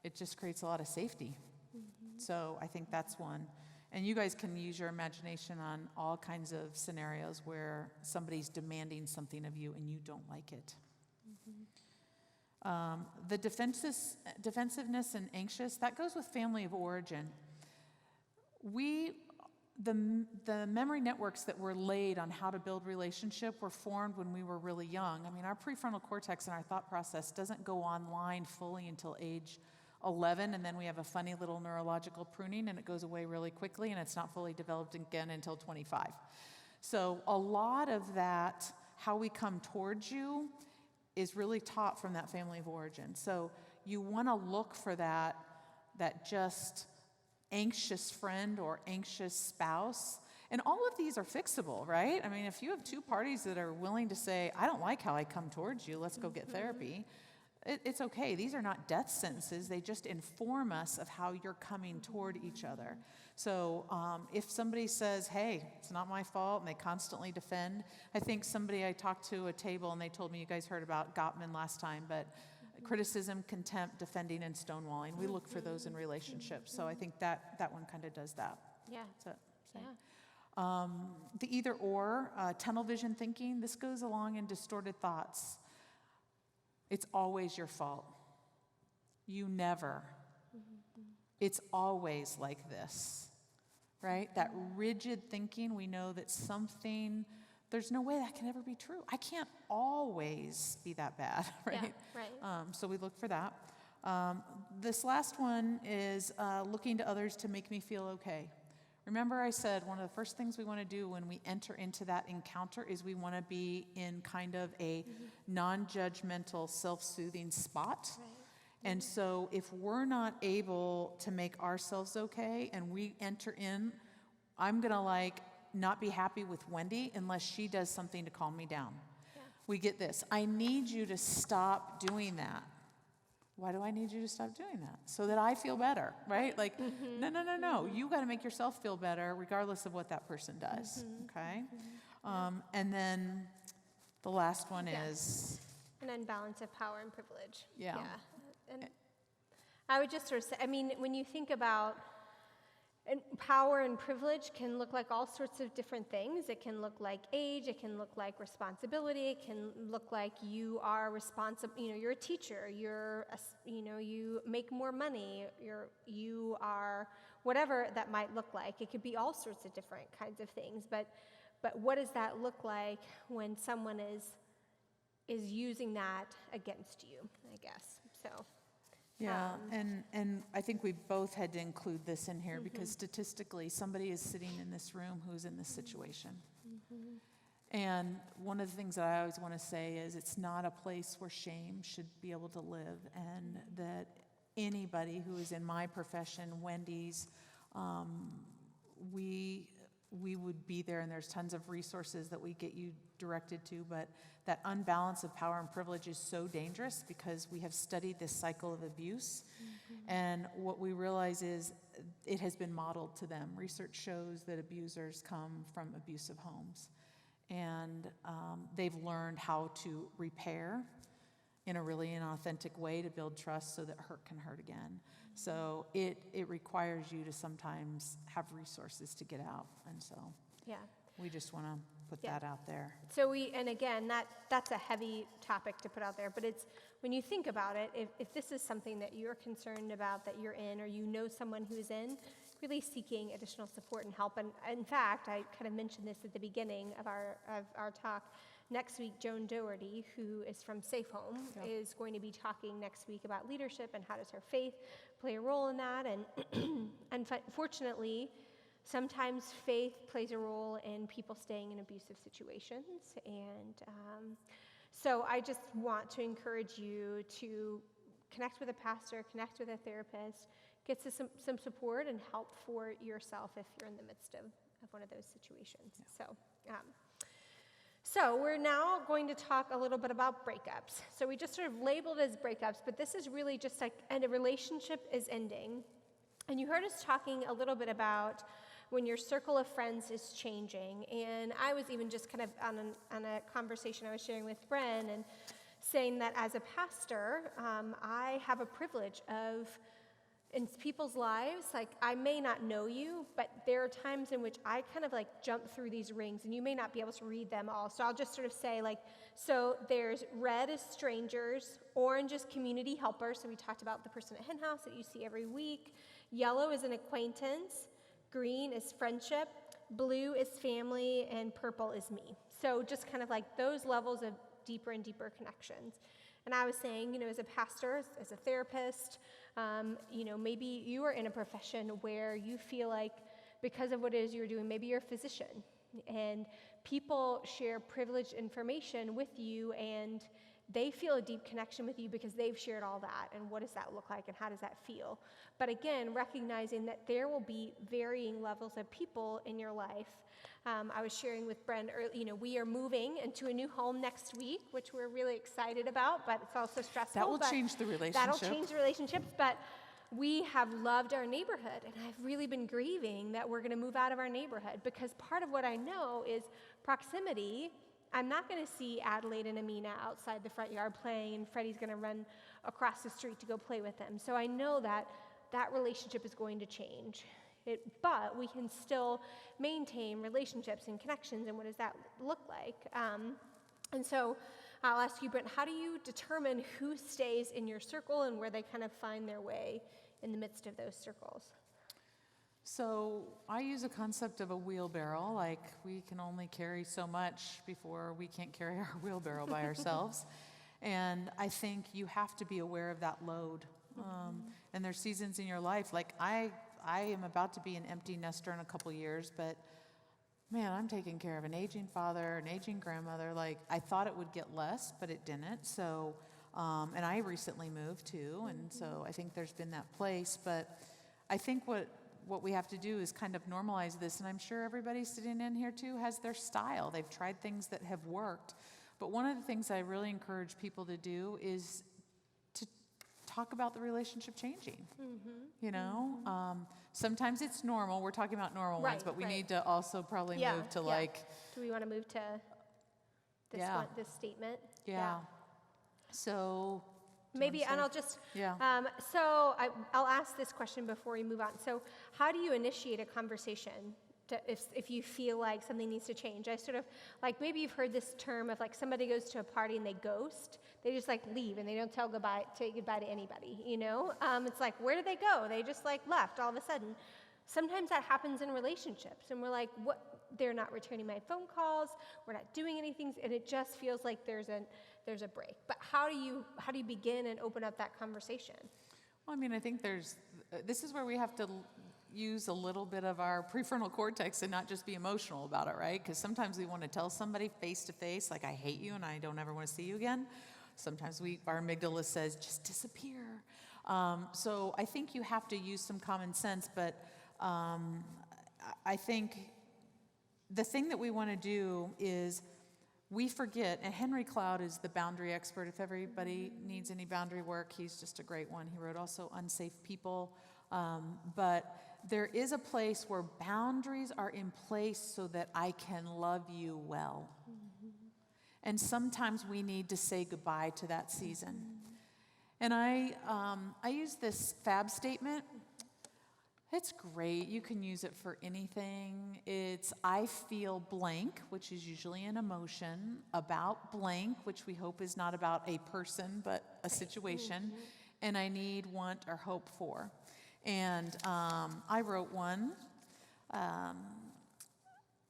it just creates a lot of safety. Mm-hmm. So I think that's one. And you guys can use your imagination on all kinds of scenarios where somebody's demanding something of you and you don't like it. Mm-hmm. The defensiveness and anxious, that goes with family of origin. The memory networks that were laid on how to build relationship were formed when we were really young. I mean, our prefrontal cortex and our thought process doesn't go online fully until age 11, and then we have a funny little neurological pruning, and it goes away really quickly, and it's not fully developed again until 25. So a lot of that, how we come towards you, is really taught from that family of origin. So you want to look for that just anxious friend or anxious spouse. And all of these are fixable, right? I mean, if you have two parties that are willing to say, I don't like how I come towards you, let's go get therapy, It's okay. These are not death sentences. They just inform us of how you're coming toward each other. So if somebody says, hey, it's not my fault, and they constantly defend, I think I talked to a table and they told me, you guys heard about Gottman last time, but criticism, contempt, defending, and stonewalling. We look for those in relationships. So I think that one kind of does that. Yeah. The either or, tunnel vision thinking, this goes along in distorted thoughts. It's always your fault. You never. It's always like this, right? That rigid thinking, we know that there's no way that can ever be true. I can't always be that bad, right? Yeah, right. So we look for that. This last one is looking to others to make me feel okay. Remember I said one of the first things we want to do when we enter into that encounter is we want to be in kind of a non-judgmental, self-soothing spot. Right. And so if we're not able to make ourselves okay and we enter in, I'm going to not be happy with Wendy unless she does something to calm me down. Yeah. We get this. I need you to stop doing that. Why do I need you to stop doing that? So that I feel better, right? No. You got to make yourself feel better regardless of what that person does, okay? And then the last one is... An unbalance of power and privilege. Yeah. And I would just sort of say, when you think about power and privilege can look like all sorts of different things. It can look like age, it can look like responsibility, it can look like you are responsible, you're a teacher, you make more money, you are whatever that might look like. It could be all sorts of different kinds of things, but what does that look like when someone is using that against you, I guess, so. Yeah, and I think we both had to include this in here because statistically, somebody is sitting in this room who's in this situation. And one of the things that I always want to say is it's not a place where shame should be able to live, and that anybody who is in my profession, Wendy's, we would be there, and there's tons of resources that we get you directed to, but that unbalance of power and privilege is so dangerous because we have studied this cycle of abuse, and what we realize is it has been modeled to them. Research shows that abusers come from abusive homes, and they've learned how to repair in a really authentic way to build trust so that hurt can hurt again. So it requires you to sometimes have resources to get out, and so we just want to put that out there. So and again, that's a heavy topic to put out there, but it's, when you think about it, if this is something that you're concerned about, that you're in, or you know someone who's in, really seeking additional support and help. And in fact, I kind of mentioned this at the beginning of our talk. Next week, Joan Doherty, who is from Safe Home, is going to be talking next week about leadership and how does her faith play a role in that. And unfortunately, sometimes faith plays a role in people staying in abusive situations. And so I just want to encourage you to connect with a pastor, connect with a therapist, get some support and help for yourself if you're in the midst of one of those situations. So we're now going to talk a little bit about breakups. So we just sort of labeled it as breakups, but this is really just like, and a relationship is ending. And you heard us talking a little bit about when your circle of friends is changing. And I was even just kind of on a conversation I was sharing with Bren and saying that as a pastor, I have a privilege of, in people's lives, like I may not know you, but there are times in which I kind of like jump through these rings and you may not be able to read them all. So I'll just sort of say so there's red is strangers, orange is community helpers. So we talked about the person at Hen House that you see every week. Yellow is an acquaintance. Green is friendship. Blue is family, and purple is me. So just kind of like those levels of deeper and deeper connections. And I was saying, as a pastor, as a therapist, maybe you are in a profession where you feel like because of what it is you're doing, maybe you're a physician, and people share privileged information with you, and they feel a deep connection with you because they've shared all that. And what does that look like and how does that feel? But again, recognizing that there will be varying levels of people in your life. I was sharing with Bren earlier, we are moving into a new home next week, which we're really excited about, but it's also stressful. That will change the relationship. That'll change the relationships, but we have loved our neighborhood, and I've really been grieving that we're going to move out of our neighborhood, because part of what I know is proximity. I'm not going to see Adelaide and Amina outside the front yard playing, and Freddie's going to run across the street to go play with them. So I know that that relationship is going to change. But we can still maintain relationships and connections, and what does that look like? And so I'll ask you, Brent, how do you determine who stays in your circle and where they kind of find their way in the midst of those circles? So I use a concept of a wheelbarrow, like we can only carry so much before we can't carry our wheelbarrow by ourselves. And I think you have to be aware of that load. And there's seasons in your life, like I am about to be an empty nester in a couple years, but man, I'm taking care of an aging father, an aging grandmother. Like, I thought it would get less, but it didn't. So, and I recently moved too, and so I think there's been that place. But I think what we have to do is kind of normalize this, and I'm sure everybody sitting in here too has their style. They've tried things that have worked. But one of the things I really encourage people to do is to talk about the relationship changing. Sometimes it's normal. We're talking about normal ones, but we need to also probably move to like. Do we want to move to this this statement? Yeah. So. Maybe, and I'll just. So I'll ask this question before we move on. So, how do you initiate a conversation if you feel like something needs to change? I sort of, like, maybe you've heard this term of, like, somebody goes to a party and they ghost. They just, like, leave and they don't say goodbye to anybody, It's like, where did they go? They just, like, left all of a sudden. Sometimes that happens in relationships, and we're like, what? They're not returning my phone calls. We're not doing anything, and it just feels like there's a break. But how do you begin and open up that conversation? Well, I mean, I think this is where we have to use a little bit of our prefrontal cortex and not just be emotional about it, right? Because sometimes we want to tell somebody face to face, like, I hate you and I don't ever want to see you again. Sometimes our amygdala says, just disappear. So I think you have to use some common sense, but I think the thing that we want to do is we forget, and Henry Cloud is the boundary expert. If everybody needs any boundary work, he's just a great one. He wrote also Unsafe People. But there is a place where boundaries are in place so that I can love you well. And sometimes we need to say goodbye to that season. And I use this FAB statement. It's great. You can use it for anything. It's I feel blank, which is usually an emotion, about blank, which we hope is not about a person, but a situation, and I need, want, or hope for. And I wrote one.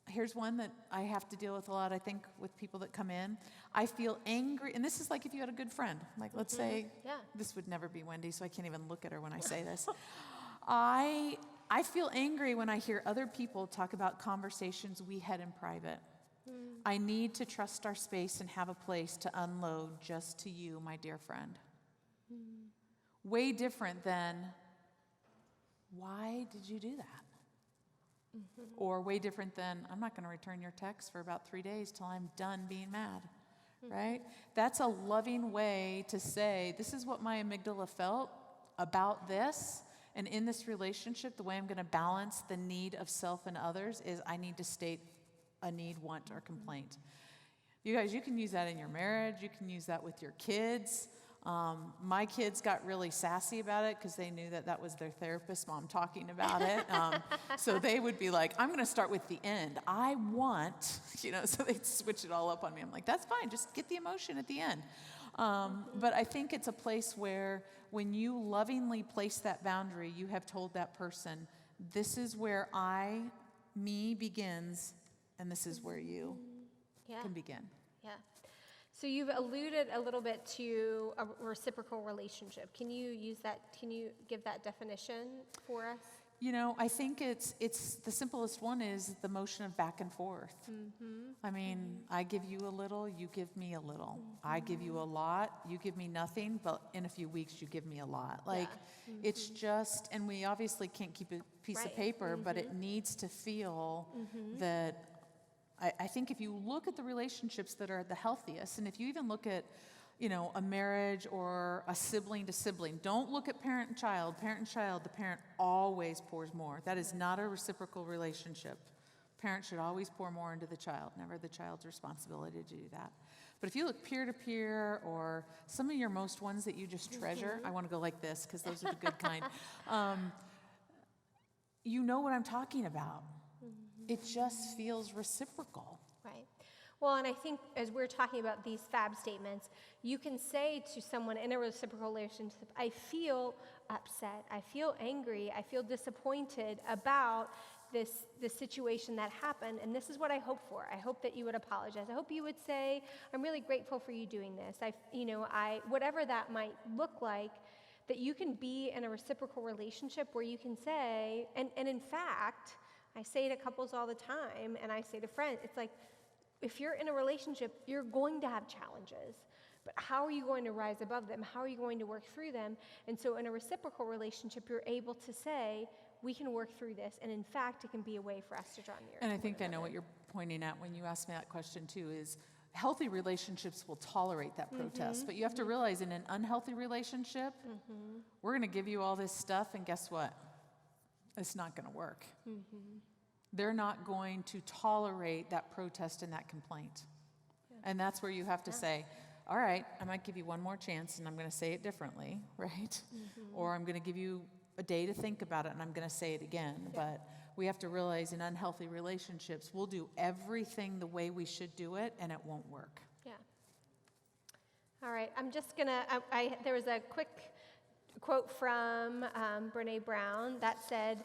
Here's one that I have to deal with a lot, I think, with people that come in. I feel angry, and this is like if you had a good friend. Like, let's say, this would never be Wendy, so I can't even look at her when I say this. I feel angry when I hear other people talk about conversations we had in private. I need to trust our space and have a place to unload just to you, my dear friend. Way different than, why did you do that? Or way different than, I'm not going to return your text for about 3 days till I'm done being mad, right? That's a loving way to say, this is what my amygdala felt about this. And in this relationship, the way I'm going to balance the need of self and others is I need to state a need, want, or complaint. You guys, you can use that in your marriage. You can use that with your kids. My kids got really sassy about it because they knew that was their therapist mom talking about it. So they would be like, I'm going to start with the end. I want, so they'd switch it all up on me. I'm like, that's fine. Just get the emotion at the end. But I think it's a place where when you lovingly place that boundary, you have told that person, this is where me begins, and this is where you can begin. Yeah. So you've alluded a little bit to a reciprocal relationship. Can you use that? Can you give that definition for us? I think it's the simplest one is the motion of back and forth. I mean, I give you a little, you give me a little. I give you a lot, you give me nothing, but in a few weeks you give me a lot. Like, it's just, and we obviously can't keep a piece of paper, but it needs to feel that, I think if you look at the relationships that are the healthiest, and if you even look at a marriage or a sibling to sibling. Don't look at parent and child. Parent and child, the parent always pours more. That is not a reciprocal relationship. Parent should always pour more into the child, never the child's responsibility to do that. But if you look peer to peer or some of your most ones that you just treasure, I want to go like this because those are the good kind. You know what I'm talking about. It just feels reciprocal. Right. Well, and I think as we're talking about these fab statements, you can say to someone in a reciprocal relationship, I feel upset, I feel angry, I feel disappointed about this situation that happened, and this is what I hope for. I hope that you would apologize. I hope you would say, I'm really grateful for you doing this. Whatever that might look like, that you can be in a reciprocal relationship where you can say, and in fact, I say to couples all the time, and I say to friends, it's like, if you're in a relationship, you're going to have challenges, but how are you going to rise above them? How are you going to work through them? And so in a reciprocal relationship, you're able to say, we can work through this, and in fact, it can be a way for us to draw near. And I think I know what you're pointing at when you asked me that question too, is healthy relationships will tolerate that protest, but you have to realize in an unhealthy relationship, we're going to give you all this stuff, and guess what? It's not going to work. They're not going to tolerate that protest and that complaint. And that's where you have to say, all right, I might give you one more chance and I'm going to say it differently, right? Or I'm going to give you a day to think about it and I'm going to say it again. But we have to realize in unhealthy relationships, we'll do everything the way we should do it and it won't work. Yeah. All right, I'm just going to, there was a quick quote from Brene Brown that said,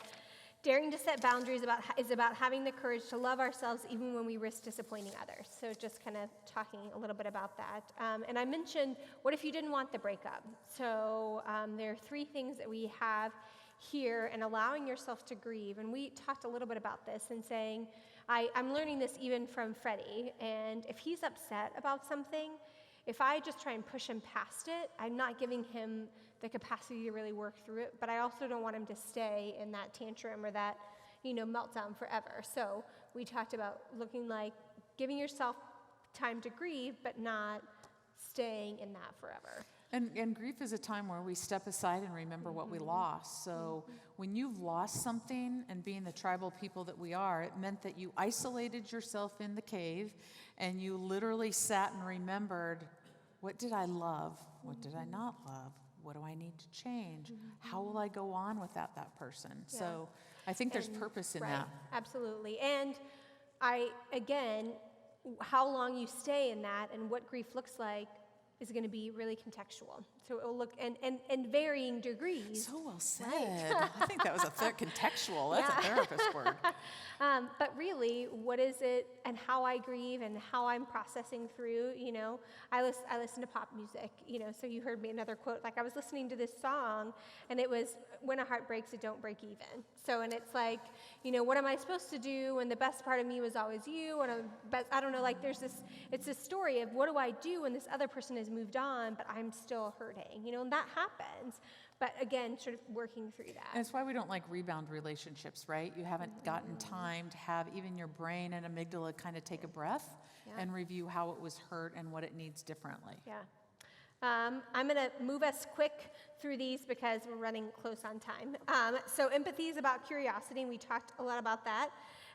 daring to set boundaries is about having the courage to love ourselves even when we risk disappointing others. So just kind of talking a little bit about that. And I mentioned, what if you didn't want the breakup? So there are 3 things that we have here, and allowing yourself to grieve. And we talked a little bit about this and saying, I'm learning this even from Freddie, and if he's upset about something, if I just try and push him past it, I'm not giving him the capacity to really work through it, but I also don't want him to stay in that tantrum or that, meltdown forever. So we talked about looking like giving yourself time to grieve, but not staying in that forever. And grief is a time where we step aside and remember what we lost. So when you've lost something, and being the tribal people that we are, it meant that you isolated yourself in the cave and you literally sat and remembered, what did I love? What did I not love? What do I need to change? How will I go on without that person? Yeah. So I think there's purpose in that. Absolutely. And how long you stay in that and what grief looks like is going to be really contextual. So it will look, and varying degrees. So well said. Right. I think that was contextual. That's a therapist word. But really, what is it and how I grieve and how I'm processing through, I listen to pop music, so you heard me another quote, like I was listening to this song and it was, when a heart breaks, it don't break even. So, and it's like, what am I supposed to do when the best part of me was always you? I don't know, like it's this story of what do I do when this other person has moved on, but I'm still hurting, and that happens. But again, sort of working through that. And it's why we don't like rebound relationships, right? You haven't gotten time to have even your brain and amygdala kind of take a breath and review how it was hurt and what it needs differently. Yeah. I'm going to move us quick through these because we're running close on time. So empathy is about curiosity, and we talked a lot about that.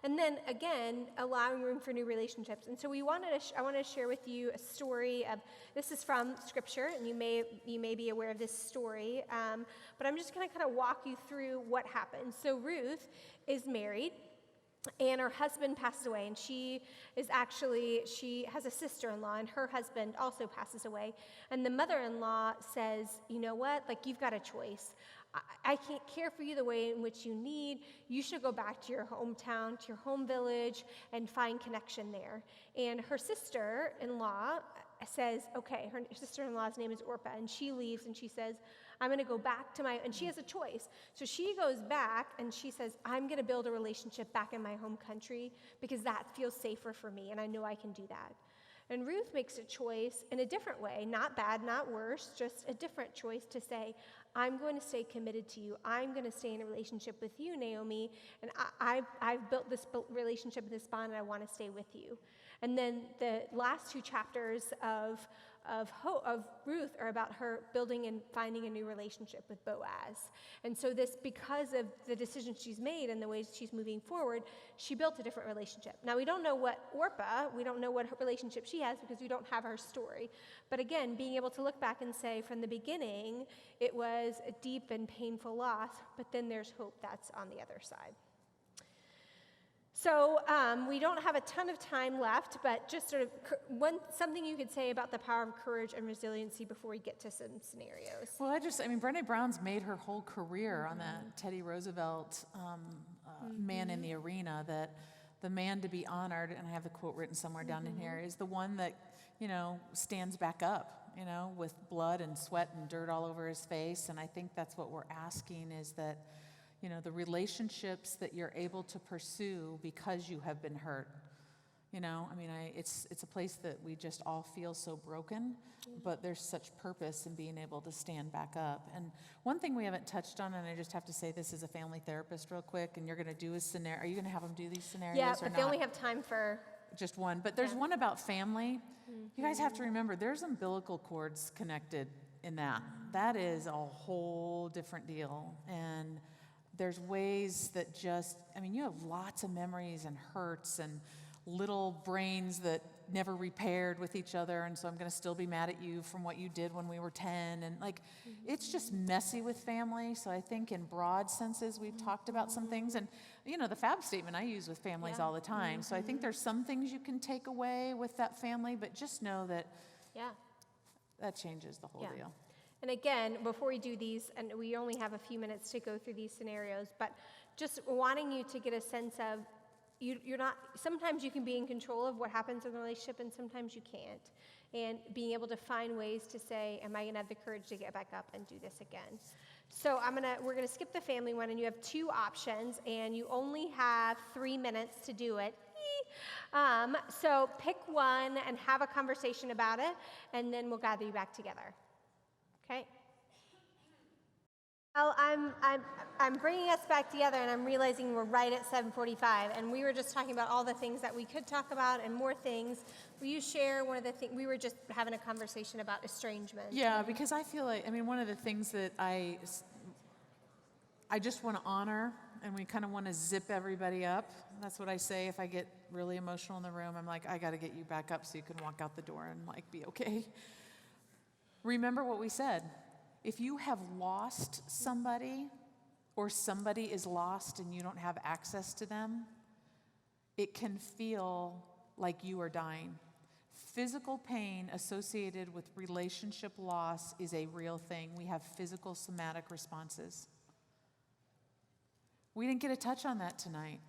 And then again, allowing room for new relationships. And so I wanted to share with you a story of, this is from Scripture, and you may be aware of this story, but I'm just going to kind of walk you through what happened. So Ruth is married, and her husband passes away, and she has a sister-in-law, and her husband also passes away. And the mother-in-law says, you know what, like you've got a choice. I can't care for you the way in which you need. You should go back to your hometown, to your home village, and find connection there. And her sister-in-law says, okay, her sister-in-law's name is Orpah, and she leaves and she says, I'm going to go back to and she has a choice. So she goes back and she says, I'm going to build a relationship back in my home country because that feels safer for me and I know I can do that. And Ruth makes a choice in a different way, not bad, not worse, just a different choice to say, I'm going to stay committed to you. I'm going to stay in a relationship with you, Naomi, and I've built this relationship and this bond, and I want to stay with you. And then the last two chapters of Ruth are about her building and finding a new relationship with Boaz. And so because of the decisions she's made and the ways she's moving forward, she built a different relationship. Now, we don't know what relationship she has because we don't have her story. But again, being able to look back and say, from the beginning, it was a deep and painful loss, but then there's hope that's on the other side. So we don't have a ton of time left, but just sort of something you could say about the power of courage and resiliency before we get to some scenarios. Well, Brené Brown's made her whole career on that Teddy Roosevelt man in the arena, that the man to be honored, and I have the quote written somewhere down in here, is the one that, stands back up, with blood and sweat and dirt all over his face. And I think that's what we're asking, is that, the relationships that you're able to pursue because you have been hurt. It's a place that we just all feel so broken, but there's such purpose in being able to stand back up. And one thing we haven't touched on, and I just have to say this as a family therapist real quick, and you're going to do a scenario. Are you going to have them do these scenarios Yeah, or but not? they only have time for just one. But there's one about family. You guys have to remember, there's umbilical cords connected in that. That is a whole different deal. And there's ways that you have lots of memories and hurts and little brains that never repaired with each other, and so I'm going to still be mad at you from what you did when we were 10, and it's just messy with family. So I think in broad senses we've talked about some things, and the FAB statement I use with families all the time. So I think there's some things you can take away with that family, but just know that that changes the whole deal. And again, before we do these, and we only have a few minutes to go through these scenarios, but just wanting you to get a sense of, you're not, sometimes you can be in control of what happens in the relationship and sometimes you can't. And being able to find ways to say, am I going to have the courage to get back up and do this again? So we're going to skip the family one, and you have two options, and you only have 3 minutes to do it. So pick one and have a conversation about it, and then we'll gather you back together. Okay. Well, I'm bringing us back together, and I'm realizing we're right at 7:45, and we were just talking about all the things that we could talk about and more things. Will you share one of the things? We were just having a conversation about estrangement. Yeah, because I feel like, one of the things that I just want to honor, and we kind of want to zip everybody up. That's what I say if I get really emotional in the room. I'm like, I got to get you back up so you can walk out the door and be okay. Remember what we said. If you have lost somebody, or somebody is lost and you don't have access to them, it can feel like you are dying. Physical pain associated with relationship loss is a real thing. We have physical somatic responses. We didn't get a touch on that tonight.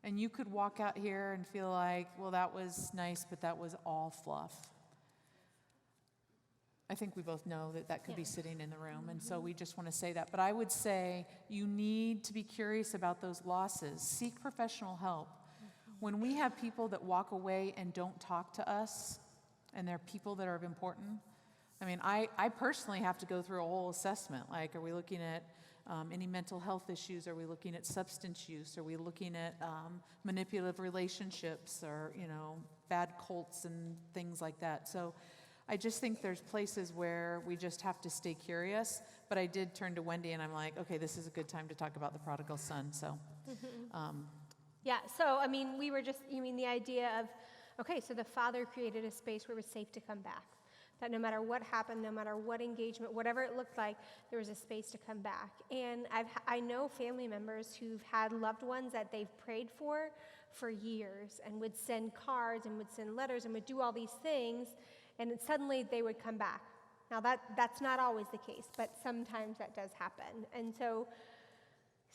And you could walk out here and feel like, well, that was nice, but that was all fluff. I think we both know that could be sitting in the room, and so we just want to say that. But I would say you need to be curious about those losses. Seek professional help. When we have people that walk away and don't talk to us, and they're people that are important, I personally have to go through a whole assessment. Like, are we looking at any mental health issues? Are we looking at substance use? Are we looking at manipulative relationships, or bad cults and things like that? So I just think there's places where we just have to stay curious. But I did turn to Wendy, and I'm like, okay, this is a good time to talk about the prodigal son. So, we were just, the idea of, okay, so the father created a space where it was safe to come back. That no matter what happened, no matter what engagement, whatever it looked like, there was a space to come back. And I know family members who've had loved ones that they've prayed for years, and would send cards and would send letters and would do all these things, and then suddenly they would come back. Now that's not always the case, but sometimes that does happen. And so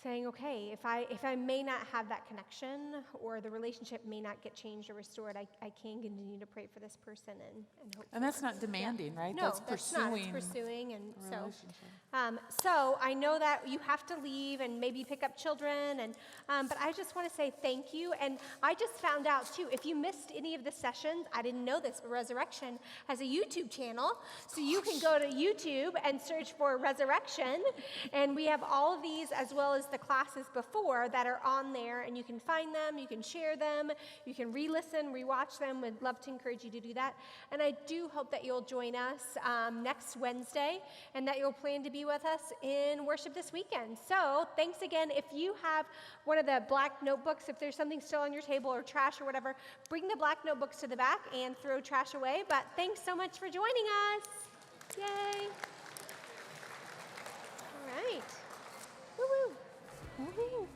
saying, okay, if I may not have that connection or the relationship may not get changed or restored, I can continue to pray for this person and hope. And that's not demanding, right? No, That's that's not. It's pursuing pursuing, and a so. relationship. So I know that you have to leave and maybe pick up children, and but I just want to say thank you. And I just found out too, if you missed any of the sessions, I didn't know this, but Resurrection has a YouTube channel, so you can go to YouTube and search for Resurrection, and we have all of these as well as the classes before that are on there, and you can find them, you can share them, you can re-listen, re-watch them. We'd love to encourage you to do that. And I do hope that you'll join us next Wednesday, and that you'll plan to be with us in worship this weekend. So thanks again. If you have one of the black notebooks, if there's something still on your table or trash or whatever, bring the black notebooks to the back and throw trash away. But thanks so much for joining us. Yay. All right. Woo-woo. Woo-hoo.